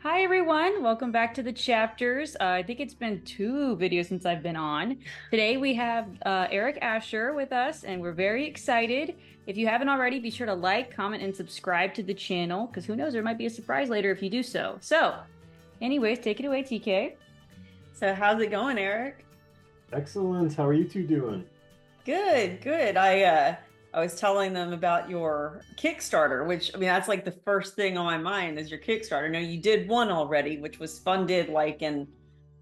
Hi everyone, welcome back to the chapters. I think it's been two videos since I've been on. Today we have Eric Asher with us, and we're very excited. If you haven't already, be sure to like, comment, and subscribe to the channel, because who knows, there might be a surprise later if you do so. Anyways, take it away, TK. So how's it going, Eric? Excellent. How are you two doing? Good, good. I was telling them about your Kickstarter, which I mean that's like the first thing on my mind is your Kickstarter. Now you did one already, which was funded like in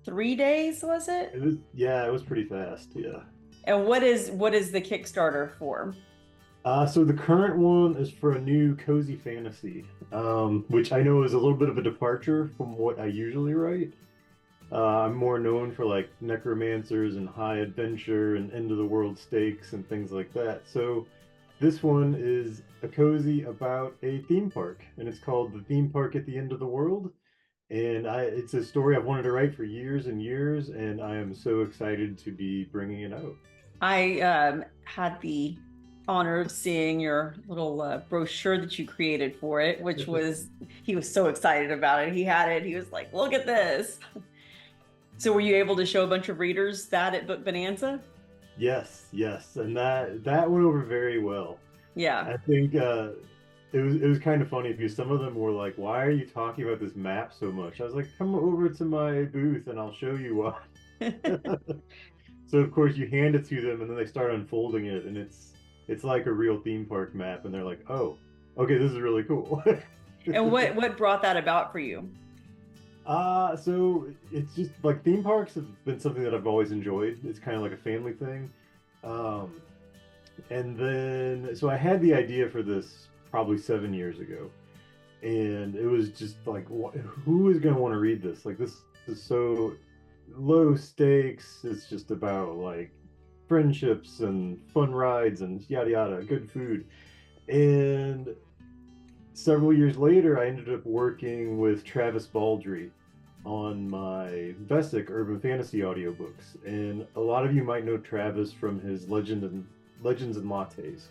3 days, was it? It was pretty fast. Yeah. And what is the Kickstarter for? So the current one is for a new cozy fantasy, which I know is a little bit of a departure from what I usually write. I'm more known for like necromancers and high adventure and end of the world stakes and things like that. So this one is a cozy about a theme park, and it's called The Theme Park at the End of the World. And it's a story I've wanted to write for years and years, and I am so excited to be bringing it out. I had the honor of seeing your little brochure that you created for it, which was he was so excited about it. He had it. He was like, "Look at this." So were you able to show a bunch of readers that at Book Bonanza? Yes, yes, and that went over very well. Yeah. I think it was kind of funny because some of them were like, "Why are you talking about this map so much?" I was like, "Come over to my booth and I'll show you why." So of course you hand it to them and then they start unfolding it and it's like a real theme park map and they're like, "Oh, okay, this is really cool." And what brought that about for you? So it's just like theme parks have been something that I've always enjoyed. It's kind of like a family thing. Um, and then so I had the idea for this probably 7 years ago, and it was just like, who is going to want to read this? Like, this is so low stakes. It's just about like friendships and fun rides and yada yada, good food. And several years later, I ended up working with Travis Baldree on my Vesic urban fantasy audiobooks. And a lot of you might know Travis from his Legends and Lattes.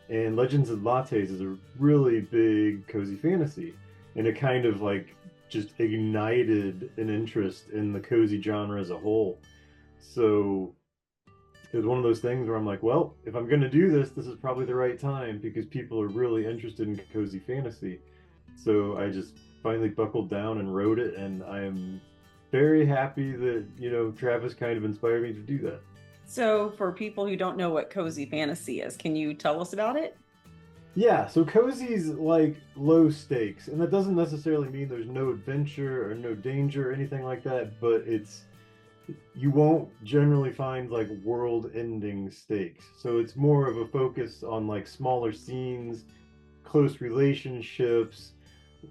And Legends and Lattes is a really big cozy fantasy. And it kind of like just ignited an interest in the cozy genre as a whole. So it was one of those things where I'm like, well, if I'm going to do this, this is probably the right time because people are really interested in cozy fantasy. So I just finally buckled down and wrote it, and I am very happy that, Travis kind of inspired me to do that. So for people who don't know what cozy fantasy is, can you tell us about it? Yeah, so cozy's like low stakes, and that doesn't necessarily mean there's no adventure or no danger or anything like that, but you won't generally find like world-ending stakes. So it's more of a focus on like smaller scenes, close relationships,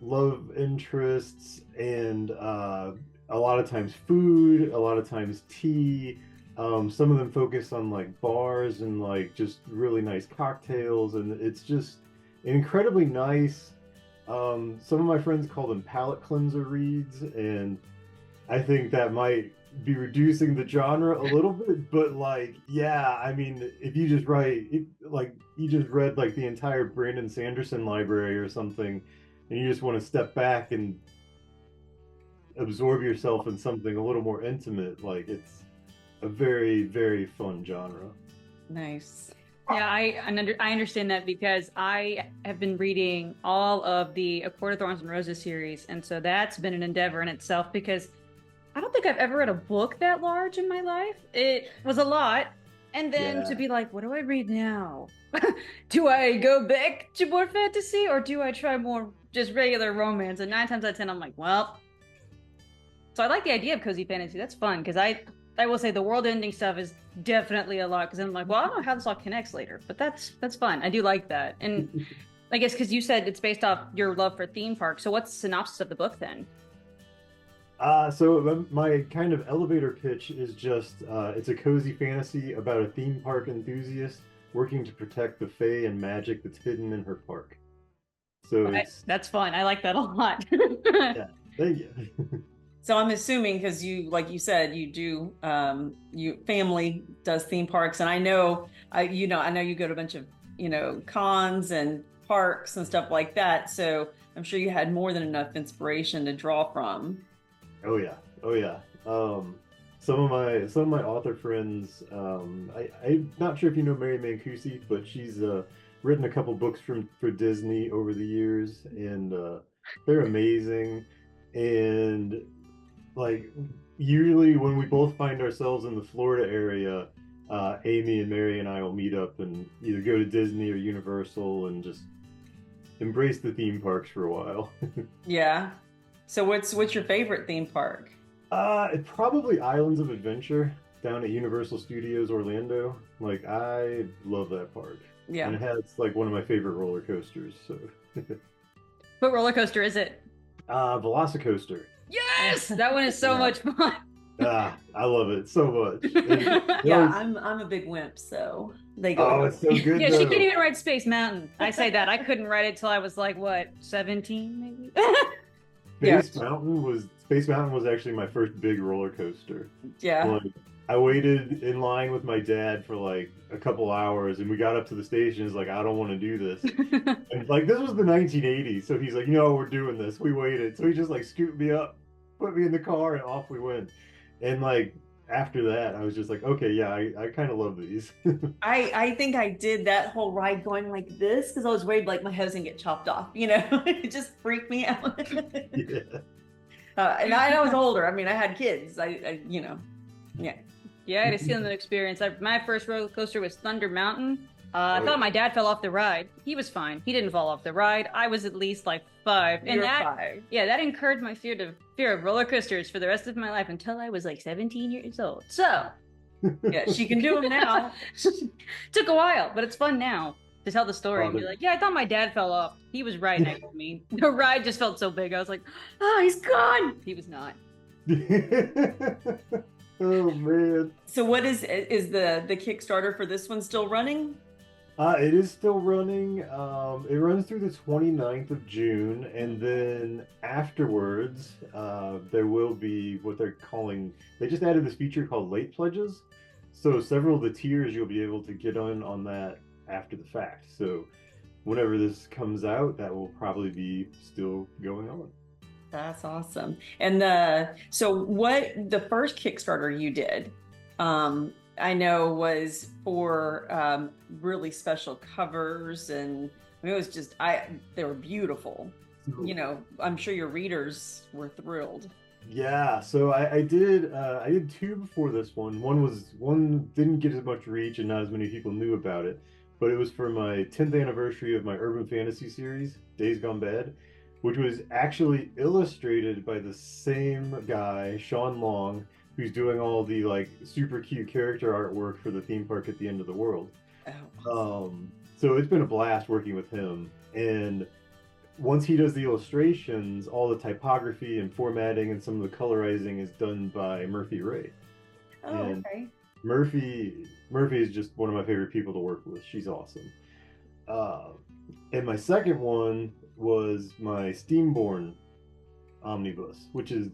love interests, and a lot of times food, a lot of times tea. Some of them focus on like bars and like just really nice cocktails, and it's just incredibly nice. Some of my friends call them palate cleanser reads, and I think that might be reducing the genre a little bit, but like, yeah, I mean, if you just like you just read like the entire Brandon Sanderson library or something, and you just want to step back and absorb yourself in something a little more intimate, like it's a very, very fun genre. Nice. Yeah, I understand that because I have been reading all of the A Court of Thorns and Roses series, and so that's been an endeavor in itself because I don't think I've ever read a book that large in my life. It was a lot. And then to Yeah. be like, what do I read now? Do I go back to more fantasy or do I try more just regular romance? And 9 times out of 10, I'm like, well. So I like the idea of cozy fantasy. That's fun because I will say the world ending stuff is definitely a lot because I'm like, well, I don't know how this all connects later, but that's fun. I do like that. And I guess because you said it's based off your love for theme parks. So what's the synopsis of the book then? So my kind of elevator pitch is just it's a cozy fantasy about a theme park enthusiast working to protect the fae and magic that's hidden in her park. So Okay, it's that's fun. I like that a lot. yeah, thank you. So I'm assuming because you, like you said, you do you family does theme parks, and I know you go to a bunch of cons and parks and stuff like that. So I'm sure you had more than enough inspiration to draw from. Oh yeah, oh yeah. Some of my author friends, I'm not sure if you know Mary Mancusi, but she's written a couple books for Disney over the years, and they're amazing. And like usually when we both find ourselves in the Florida area, Amy and Mary and I will meet up and either go to Disney or Universal and just embrace the theme parks for a while. Yeah. So what's your favorite theme park? Probably Islands of Adventure down at Universal Studios Orlando. Like I love that park. Yeah. And it has like one of my favorite roller coasters. So What roller coaster is it? Velocicoaster. Yes, that one is so much fun. I love it so much. Yeah, I'm a big wimp, so they go. Oh, it's so good. Yeah, she can't even ride Space Mountain. I say that. I couldn't ride it till I was like, what, 17 maybe? Space Mountain was actually my first big roller coaster. Yeah. Like, I waited in line with my dad for like a couple hours, and we got up to the station. He's like, I don't want to do this. And like this was the 1980s, so he's like, we're doing this. We waited, so he just like scooped me up, put me in the car, and off we went. And like after that, I was just like, okay, yeah, I kind of love these. I think I did that whole ride going like this because I was worried like my husband get chopped off. It just freaked me out. Yeah. And I was older. I mean, I had kids. Yeah. Yeah, I had a similar experience. My first roller coaster was Thunder Mountain. I thought my dad fell off the ride. He was fine. He didn't fall off the ride. I was at least like 5. And Five. Yeah, that incurred my fear of roller coasters for the rest of my life until I was like 17 years old. So, yeah, she can do them now. Took a while, but it's fun now to tell the story and be like, yeah, I thought my dad fell off. He was right next to me. The ride just felt so big. I was like, oh, he's gone. He was not. Oh man. So what is the Kickstarter for this one still running? It is still running. It runs through the 29th of June, and then afterwards, there will be what they just added this feature called late pledges. So several of the tiers you'll be able to get on that after the fact. So whenever this comes out, that will probably be still going on. That's awesome. And so what the first Kickstarter you did, I know was for really special covers, and I mean, it was just they were beautiful. I'm sure your readers were thrilled. Yeah, so I did 2 before this one. One didn't get as much reach and not as many people knew about it, but it was for my 10th anniversary of my urban fantasy series, Days Gone Bad, which was actually illustrated by the same guy, Sean Long, who's doing all the like super cute character artwork for the theme park at the end of the world. Oh, awesome. So it's been a blast working with him. And once he does the illustrations, all the typography and formatting and some of the colorizing is done by Murphy Ray. Oh, and okay. Murphy is just one of my favorite people to work with. She's awesome. And my second one was my Steamborn omnibus, which is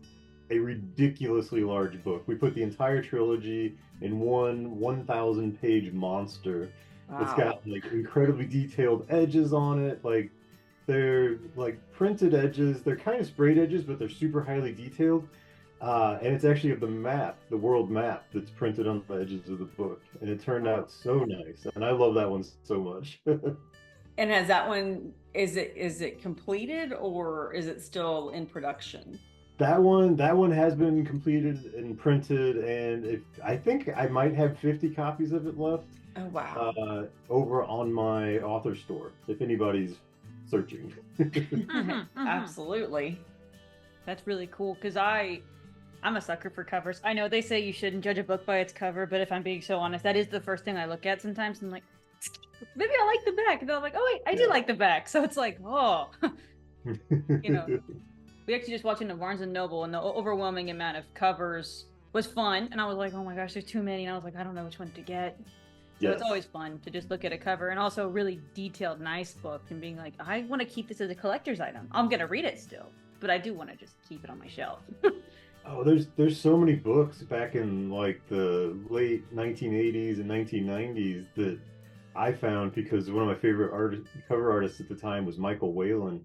a ridiculously large book. We put the entire trilogy in one 1,000-page monster. Wow. It's got like incredibly detailed edges on it. Like they're like printed edges. They're kind of sprayed edges, but they're super highly detailed. And it's actually of the world map that's printed on the edges of the book. And it turned out so nice. And I love that one so much. And has that one, is it completed or is it still in production? That one has been completed and printed, and I think I might have 50 copies of it left. Oh wow! Over on my author store, if anybody's searching. Absolutely. That's really cool because I'm a sucker for covers. I know they say you shouldn't judge a book by its cover, but if I'm being so honest, that is the first thing I look at sometimes. I'm like, maybe I like the back, and then I'm like, oh wait, I do like the back. So it's like, oh, We actually just walked into Barnes and Noble, and the overwhelming amount of covers was fun. And I was like, oh my gosh, there's too many. And I was like, I don't know which one to get. So It's always fun to just look at a cover, and also a really detailed, nice book, and being like, I want to keep this as a collector's item. I'm gonna read it still, but I do want to just keep it on my shelf. Oh, there's so many books back in like the late 1980s and 1990s that I found because one of my favorite cover artists at the time was Michael Whalen,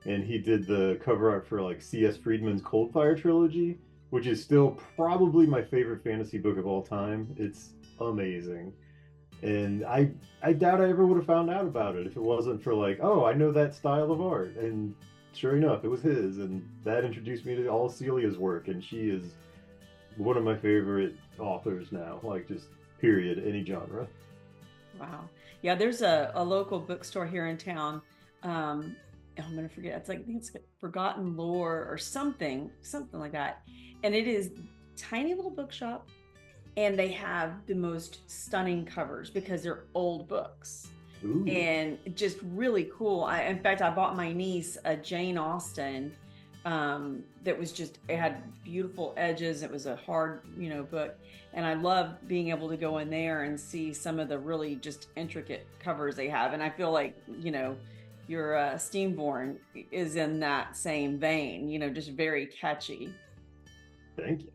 and he did the cover art for like C.S. Friedman's Coldfire trilogy, which is still probably my favorite fantasy book of all time. It's amazing. And I doubt I ever would have found out about it if it wasn't for like, oh, I know that style of art. And sure enough, it was his, and that introduced me to all Celia's work, and she is one of my favorite authors now, like just period, any genre. Wow. Yeah, there's a local bookstore here in town. I'm gonna forget. It's like I think it's Forgotten Lore or something like that. And it is tiny little bookshop, and they have the most stunning covers because they're old books. Ooh. And just really cool. In fact, I bought my niece a Jane Austen that was just, it had beautiful edges. It was a hard, book. And I love being able to go in there and see some of the really just intricate covers they have. And I feel like, your Steamborn is in that same vein, just very catchy. Thank you.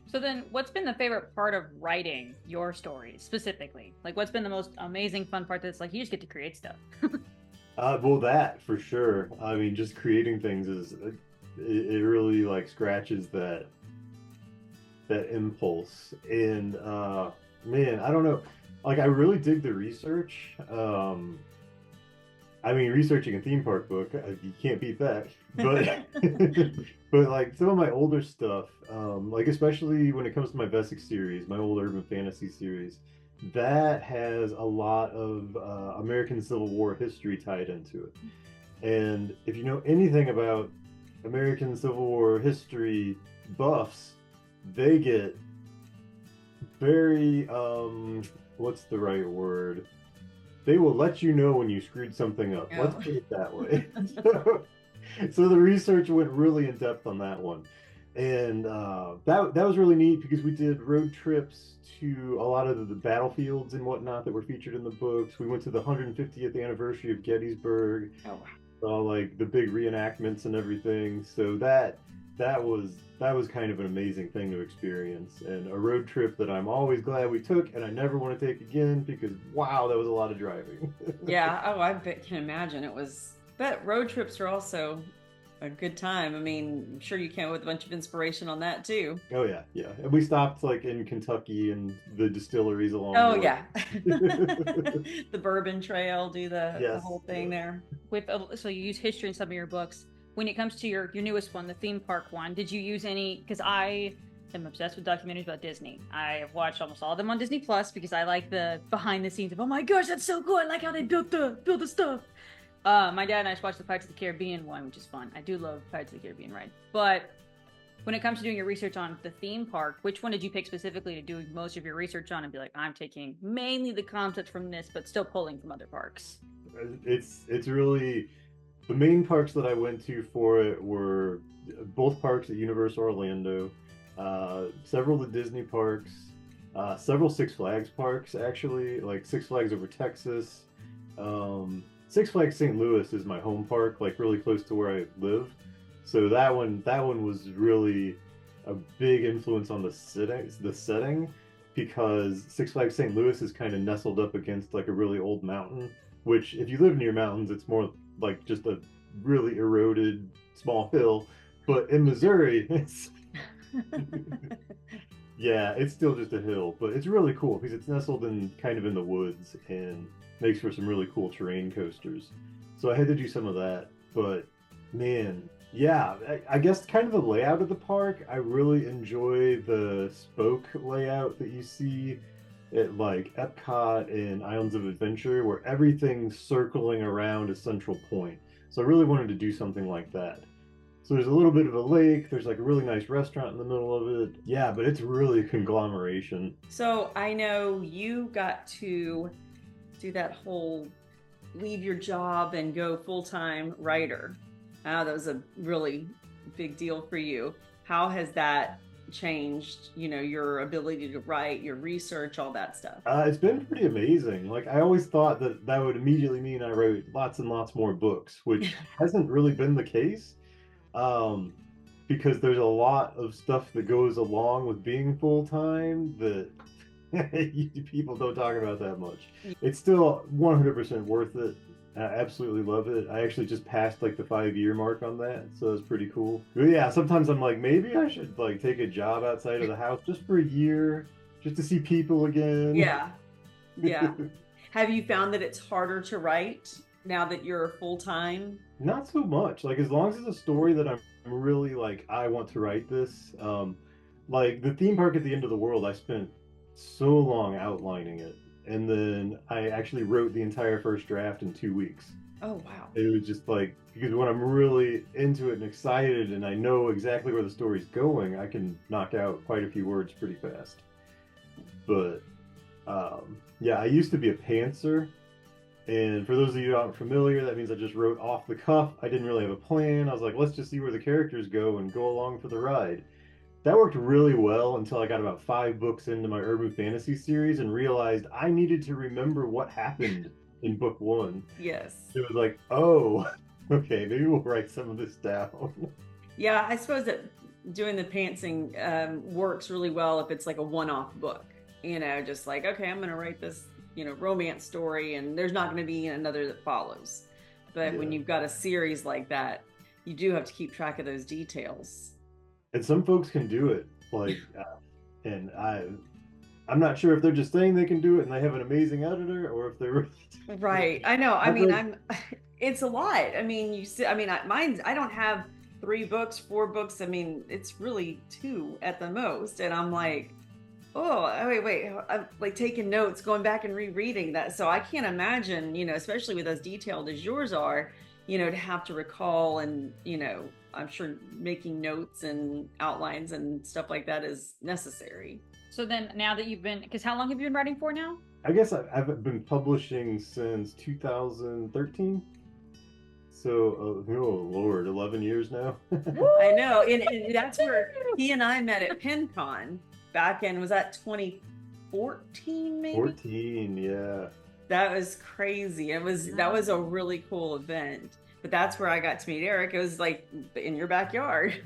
So then, what's been the favorite part of writing your stories specifically? Like, what's been the most amazing, fun part that's like, you just get to create stuff? Well, that for sure. I mean, just creating things it really like scratches that impulse. And man, I don't know. Like, I really dig the research. I mean, researching a theme park book, you can't beat that. But but like some of my older stuff, like especially when it comes to my Vesic series, my old urban fantasy series, that has a lot of American Civil War history tied into it. And if you know anything about American Civil War history buffs, they get very what's the right word? They will let you know when you screwed something up. Oh. Let's put it that way. So the research went really in depth on that one. And that was really neat because we did road trips to a lot of the battlefields and whatnot that were featured in the books. We went to the 150th anniversary of Gettysburg. Oh, wow. Saw like the big reenactments and everything. So that was kind of an amazing thing to experience, and a road trip that I'm always glad we took, and I never want to take again because wow, that was a lot of driving. Yeah. Oh, can imagine it was. But road trips are also a good time. I mean, I'm sure you came with a bunch of inspiration on that too. Oh yeah, yeah. And we stopped like in Kentucky and the distilleries along Oh the way. yeah. The Bourbon Trail, do the Yes. whole thing there. So you use history in some of your books. When it comes to your newest one, the theme park one, did you use any? Because I am obsessed with documentaries about Disney. I have watched almost all of them on Disney Plus because I like the behind the scenes of, oh my gosh, that's so cool. I like how they built the stuff. My dad and I just watched the Pirates of the Caribbean one, which is fun. I do love Pirates of the Caribbean ride. But when it comes to doing your research on the theme park, which one did you pick specifically to do most of your research on and be like, I'm taking mainly the concepts from this, but still pulling from other parks? It's really the main parks that I went to for it were both parks at Universal Orlando, several of the Disney parks, several Six Flags parks actually, like Six Flags over Texas. Six Flags St. Louis is my home park, like really close to where I live. So that one was really a big influence on the setting, because Six Flags St. Louis is kind of nestled up against like a really old mountain, which if you live near mountains, it's more like just a really eroded small hill. But in Missouri, it's yeah, it's still just a hill, but it's really cool because it's nestled in kind of in the woods and makes for some really cool terrain coasters. So I had to do some of that, but man, yeah, I guess kind of the layout of the park. I really enjoy the spoke layout that you see at like Epcot and Islands of Adventure, where everything's circling around a central point. So I really wanted to do something like that. So there's a little bit of a lake, there's like a really nice restaurant in the middle of it. Yeah, but it's really a conglomeration. So I know you got to do that whole leave your job and go full-time writer. That was a really big deal for you. How has that changed, your ability to write, your research, all that stuff? It's been pretty amazing. Like I always thought that would immediately mean I wrote lots and lots more books, which hasn't really been the case. Because there's a lot of stuff that goes along with being full-time that People don't talk about that much. It's still 100% worth it. I absolutely love it. I actually just passed like the 5-year mark on that, so it's pretty cool. But yeah, sometimes I'm like, maybe I should like take a job outside of the house just for a year, just to see people again. Yeah. Yeah. Have you found that it's harder to write now that you're full time? Not so much. Like as long as it's a story that I'm really like, I want to write this. Like the theme park at the end of the world, I spent so long outlining it, and then I actually wrote the entire first draft in 2 weeks. Oh, wow. It was just like because when I'm really into it and excited, and I know exactly where the story's going, I can knock out quite a few words pretty fast. But yeah, I used to be a pantser. And for those of you who aren't familiar, that means I just wrote off the cuff. I didn't really have a plan. I was like, let's just see where the characters go and go along for the ride. That worked really well until I got about 5 books into my urban fantasy series and realized I needed to remember what happened in book one. Yes. It was like, oh, okay, maybe we'll write some of this down. Yeah, I suppose that doing the pantsing works really well if it's like a one-off book. Just like, okay, I'm going to write this, romance story, and there's not going to be another that follows. But when you've got a series like that, you do have to keep track of those details. And some folks can do it, like, and I'm not sure if they're just saying they can do it and they have an amazing editor, or if they're really Right. I know. I mean, it's a lot. I mean, I don't have 3 books, 4 books. I mean, it's really 2 at the most. And I'm like, oh, wait. I'm like taking notes, going back and rereading that. So I can't imagine, especially with as detailed as yours are, to have to recall and, I'm sure making notes and outlines and stuff like that is necessary. So then now that because how long have you been writing for now? I guess I've been publishing since 2013. So, oh Lord, 11 years now. I know. And that's where he and I met at PenCon back in, was that 2014 maybe? 14, yeah. That was crazy. That was a really cool event. But that's where I got to meet Eric. It was like in your backyard.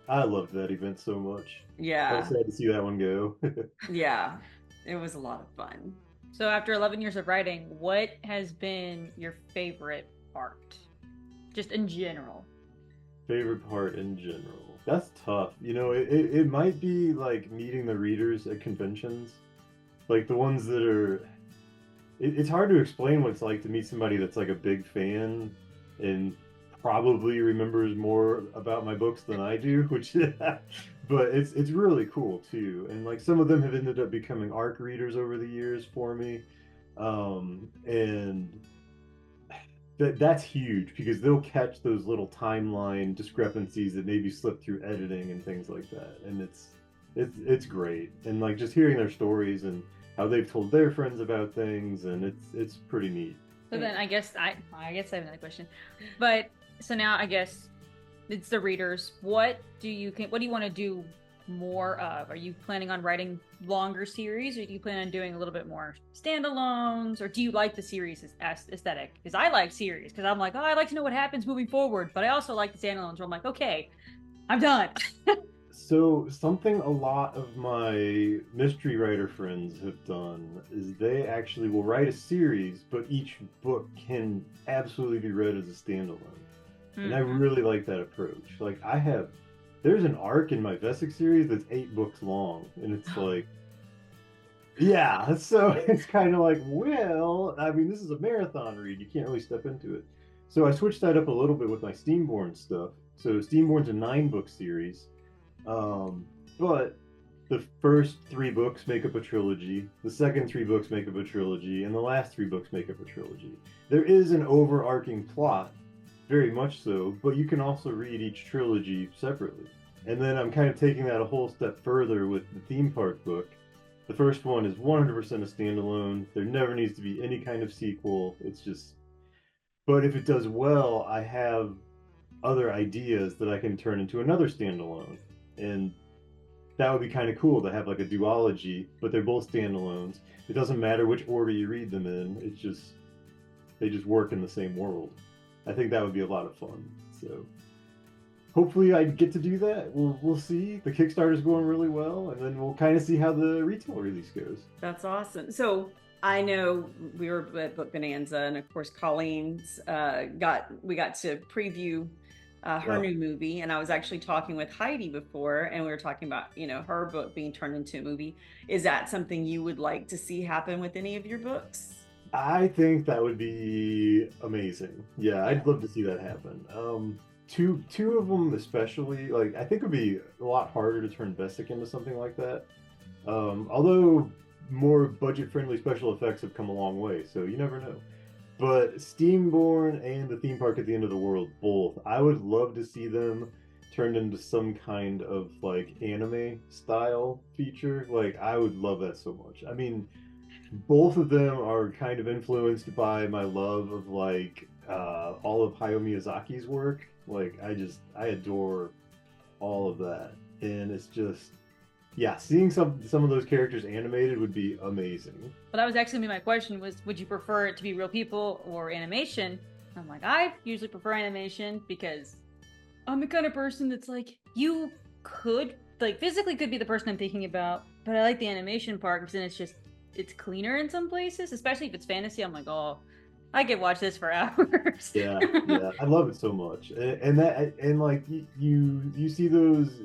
I loved that event so much. Yeah. I was sad to see that one go. Yeah. It was a lot of fun. So after 11 years of writing, what has been your favorite part? Just in general. Favorite part in general. That's tough. It might be like meeting the readers at conventions. Like the ones that are... It's hard to explain what it's like to meet somebody that's like a big fan and probably remembers more about my books than I do, which but it's really cool too. And like some of them have ended up becoming ARC readers over the years for me. And that's huge because they'll catch those little timeline discrepancies that maybe slip through editing and things like that. And it's great. And like just hearing their stories and how they've told their friends about things, and it's pretty neat. So then I guess I have another question. But so now I guess it's the readers. What do you want to do more of? Are you planning on writing longer series, or do you plan on doing a little bit more standalones, or do you like the series aesthetic? Because I like series, because I'm like, oh, I like to know what happens moving forward, but I also like the standalones where I'm like, okay, I'm done. So something a lot of my mystery writer friends have done is they actually will write a series, but each book can absolutely be read as a standalone. Mm-hmm. And I really like that approach. Like there's an arc in my Vesic series that's 8 books long, and it's like, yeah, so it's kind of like, well, I mean, this is a marathon read. You can't really step into it. So I switched that up a little bit with my Steamborn stuff. So Steamborn's a 9-book series. But the first 3 books make up a trilogy, the second 3 books make up a trilogy, and the last 3 books make up a trilogy. There is an overarching plot, very much so, but you can also read each trilogy separately. And then I'm kind of taking that a whole step further with the theme park book. The first one is 100% a standalone. There never needs to be any kind of sequel. It's just... But if it does well, I have other ideas that I can turn into another standalone. And that would be kind of cool to have like a duology, but they're both standalones. It doesn't matter which order you read them in. It's just, they just work in the same world. I think that would be a lot of fun. So hopefully I get to do that. We'll see. The Kickstarter's going really well, and then we'll kind of see how the retail release goes. That's awesome. So I know we were at Book Bonanza, and of course Colleen's we got to preview her new movie, and I was actually talking with Heidi before, and we were talking about her book being turned into a movie. Is that something you would like to see happen with any of your books? I think that would be amazing. Yeah, I'd love to see that happen. Two of them especially, like I think it would be a lot harder to turn Bessic into something like that. Although more budget-friendly special effects have come a long way, so you never know. But Steamborn and the Theme Park at the End of the World, both, I would love to see them turned into some kind of like anime style feature. Like I would love that so much. I mean, both of them are kind of influenced by my love of like all of Hayao Miyazaki's work. Like I adore all of that, and it's just seeing some of those characters animated would be amazing. Well, that was actually my question was, would you prefer it to be real people or animation? I'm like, I usually prefer animation because I'm the kind of person that's like, you could, like, physically could be the person I'm thinking about, but I like the animation part because then it's cleaner in some places, especially if it's fantasy. I'm like, oh, I could watch this for hours. Yeah, I love it so much, and like you see those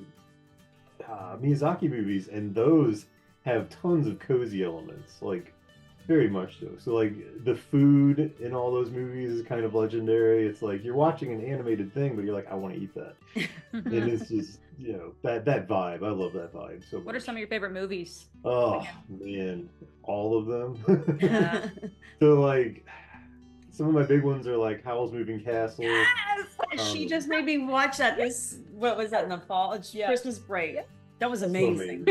Miyazaki movies, and those have tons of cozy elements, like very much so. So like the food in all those movies is kind of legendary. It's like you're watching an animated thing, but you're like, I want to eat that. And it's just that vibe. I love that vibe so much. What are some of your favorite movies? Oh man, all of them. So like some of my big ones are like Howl's Moving Castle. Yes! She just made me watch that. What was that in the fall? Christmas break. Yeah. That was amazing.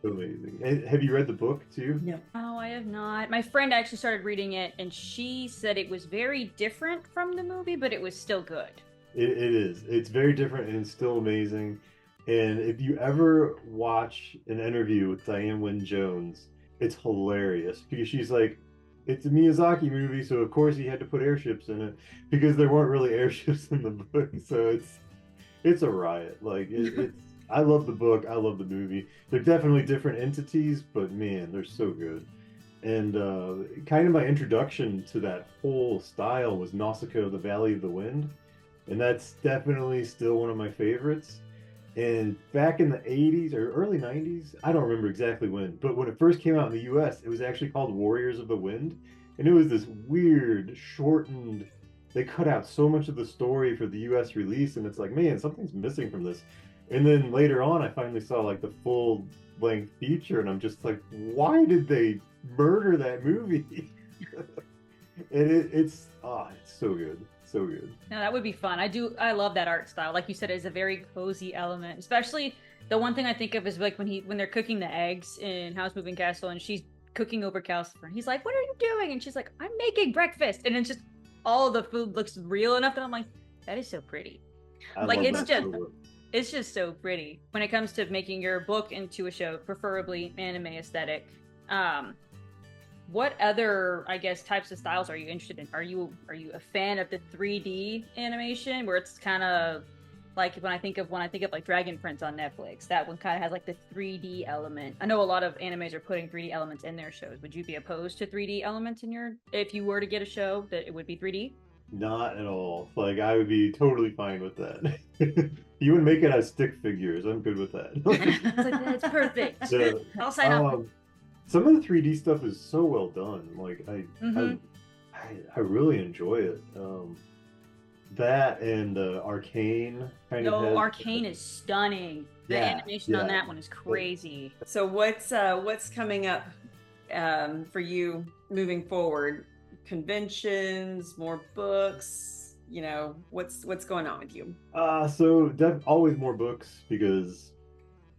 So amazing. And have you read the book too? No. Oh, I have not. My friend actually started reading it, and she said it was very different from the movie, but it was still good. It is. It's very different, and it's still amazing. And if you ever watch an interview with Diane Wynne-Jones, it's hilarious because she's like, it's a Miyazaki movie, so of course he had to put airships in it because there weren't really airships in the book. So it's a riot. Like it's. I love the book. I love the movie. They're definitely different entities, but man, they're so good. And kind of my introduction to that whole style was Nausicaa, The Valley of the Wind, and that's definitely still one of my favorites. And back in the 80s or early 90s, I don't remember exactly when, but when it first came out in the US, it was actually called Warriors of the Wind. And it was this weird, shortened, they cut out so much of the story for the US release, and it's like, man, something's missing from this. And then later on, I finally saw like the full length feature, and I'm just like, why did they murder that movie? And it's so good. So good. No, that would be fun. I love that art style. Like you said, it's a very cozy element. Especially the one thing I think of is like when they're cooking the eggs in House Moving Castle, and she's cooking over Calcifer. He's like, "What are you doing?" And she's like, "I'm making breakfast." And it's just all of the food looks real enough that I'm like, that is so pretty. Like it's just so pretty. When it comes to making your book into a show, preferably anime aesthetic, what other, I guess, types of styles are you interested in? Are you a fan of the 3D animation where it's kind of like when I think of like Dragon Prince on Netflix, that one kind of has like the 3D element. I know a lot of animes are putting 3D elements in their shows. Would you be opposed to 3D elements if you were to get a show that it would be 3D? Not at all. Like I would be totally fine with that. You would make it as stick figures. I'm good with that. It's like that's perfect. So, I'll sign up. Some of the 3D stuff is so well done. Like I really enjoy it. That and Arcane kind of. No, Arcane is stunning. The animation on that one is crazy. So what's coming up for you moving forward? Conventions, more books, what's going on with you? So always more books, because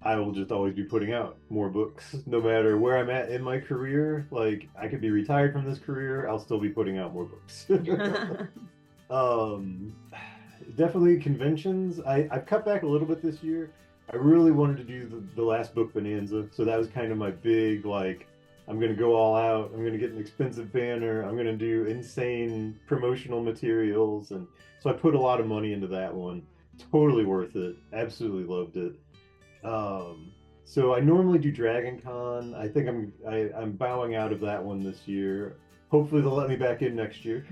I will just always be putting out more books no matter where I'm at in my career. Like I could be retired from this career, I'll still be putting out more books. Definitely conventions. I've cut back a little bit this year. I really wanted to do the last book Bonanza, so that was kind of my big, like, I'm going to go all out. I'm going to get an expensive banner. I'm going to do insane promotional materials. And so I put a lot of money into that one. totally worth it. Absolutely loved it. So I normally do Dragon Con. I think I'm bowing out of that one this year. Hopefully they'll let me back in next year.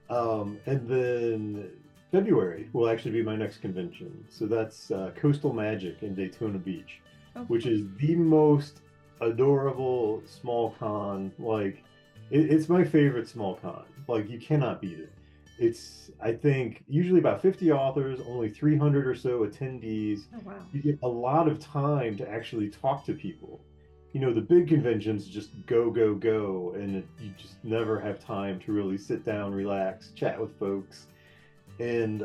And then February will actually be my next convention. So that's Coastal Magic in Daytona Beach, which is the most adorable small con. Like, it's my favorite small con. Like, you cannot beat it. It's, I think, usually about 50 authors, only 300 or so attendees. Oh, wow. You get a lot of time to actually talk to people. You know, the big conventions just go, go, go, and you just never have time to really sit down, relax, chat with folks. And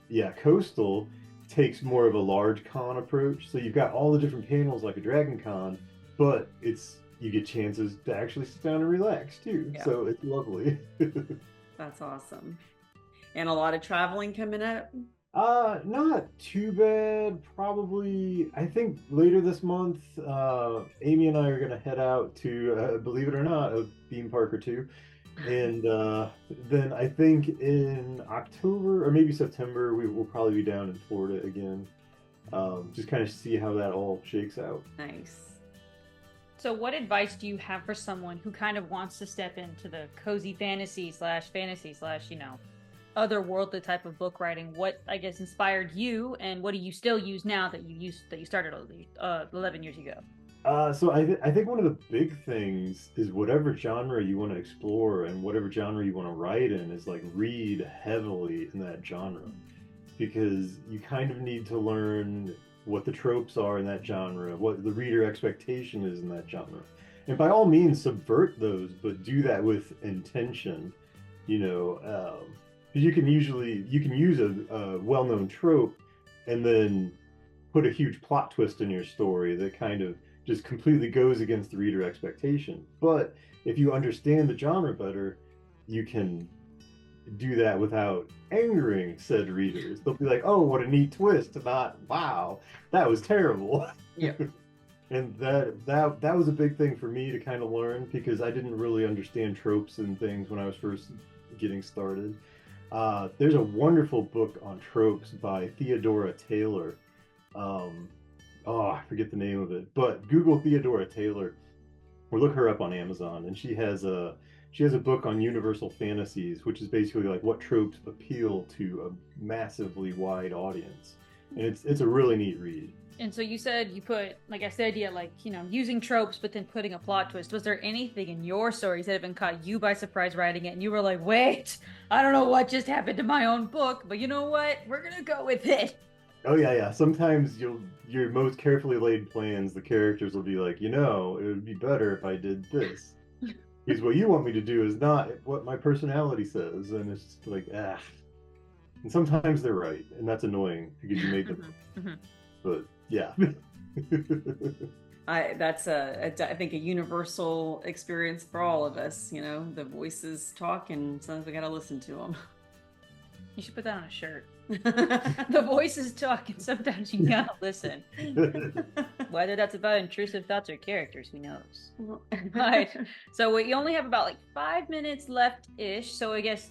yeah, Coastal takes more of a large con approach. So you've got all the different panels like a Dragon Con, but you get chances to actually sit down and relax too. Yeah. So it's lovely. That's awesome. And a lot of traveling coming up? Not too bad. Probably, I think later this month, Amy and I are gonna head out to, believe it or not, a theme park or two. And then I think in October or maybe September, we will probably be down in Florida again. Just kind of see how that all shakes out. Nice. So what advice do you have for someone who kind of wants to step into the cozy fantasy slash, you know, otherworldly type of book writing? What, I guess, inspired you, and what do you still use now that you started 11 years ago? So I think one of the big things is whatever genre you want to explore and whatever genre you want to write in is like read heavily in that genre, because you kind of need to learn what the tropes are in that genre, what the reader expectation is in that genre. And by all means subvert those, but do that with intention, you know, you can use a well-known trope and then put a huge plot twist in your story that kind of just completely goes against the reader expectation. But if you understand the genre better, you can do that without angering said readers. They'll be like, "Oh, what a neat twist!" Not, "Wow, that was terrible." Yeah. And that was a big thing for me to kind of learn, because I didn't really understand tropes and things when I was first getting started. There's a wonderful book on tropes by Theodora Taylor. I forget the name of it, but Google Theodora Taylor or look her up on Amazon, and she has a book on universal fantasies, which is basically like what tropes appeal to a massively wide audience, and it's a really neat read. And so you said you put, like, I said, yeah, like, you know, using tropes, but then putting a plot twist. Was there anything in your stories that had been caught you by surprise writing it, and you were like, wait, I don't know what just happened to my own book, but you know what? We're gonna go with it. Oh yeah. Sometimes your most carefully laid plans, the characters will be like, you know, it would be better if I did this. Because what you want me to do is not what my personality says, and it's just like, ah. And sometimes they're right, and that's annoying because you made them. But yeah. I think a universal experience for all of us. You know, the voices talk, and sometimes we gotta listen to them. You should put that on a shirt. The voices talk, and sometimes you gotta listen. Whether that's about intrusive thoughts or characters, who knows? Right. So we only have about like 5 minutes left-ish. So I guess,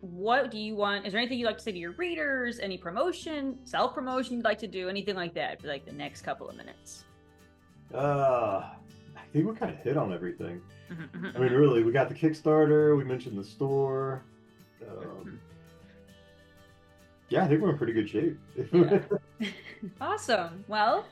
what do you want? Is there anything you'd like to say to your readers? Any promotion, self-promotion you'd like to do? Anything like that for like the next couple of minutes? I think we kind of hit on everything. I mean, really, we got the Kickstarter. We mentioned the store. Yeah, I think we're in pretty good shape. Yeah. Awesome. Well,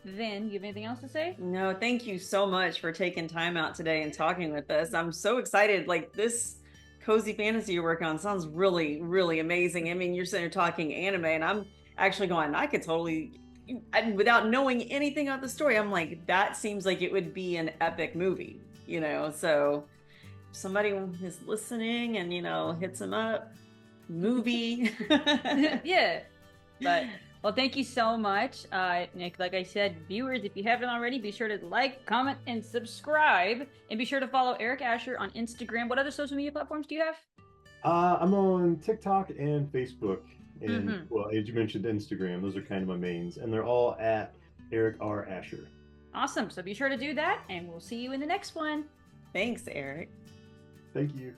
then, you have anything else to say? No, thank you so much for taking time out today and talking with us. I'm so excited. Like, this cozy fantasy you're working on sounds really, really amazing. I mean, you're sitting there talking anime, and I'm actually going, I could totally, and without knowing anything about the story, I'm like, that seems like it would be an epic movie, you know? So if somebody is listening and, you know, hits them up, movie. Yeah. But, well, thank you so much, Nick. Like I said, viewers, if you haven't already, be sure to like, comment, and subscribe. And be sure to follow Eric Asher on Instagram. What other social media platforms do you have? I'm on TikTok and Facebook. And, well, as you mentioned, Instagram. Those are kind of my mains. And they're all at Eric R. Asher. Awesome. So be sure to do that, and we'll see you in the next one. Thanks, Eric. Thank you.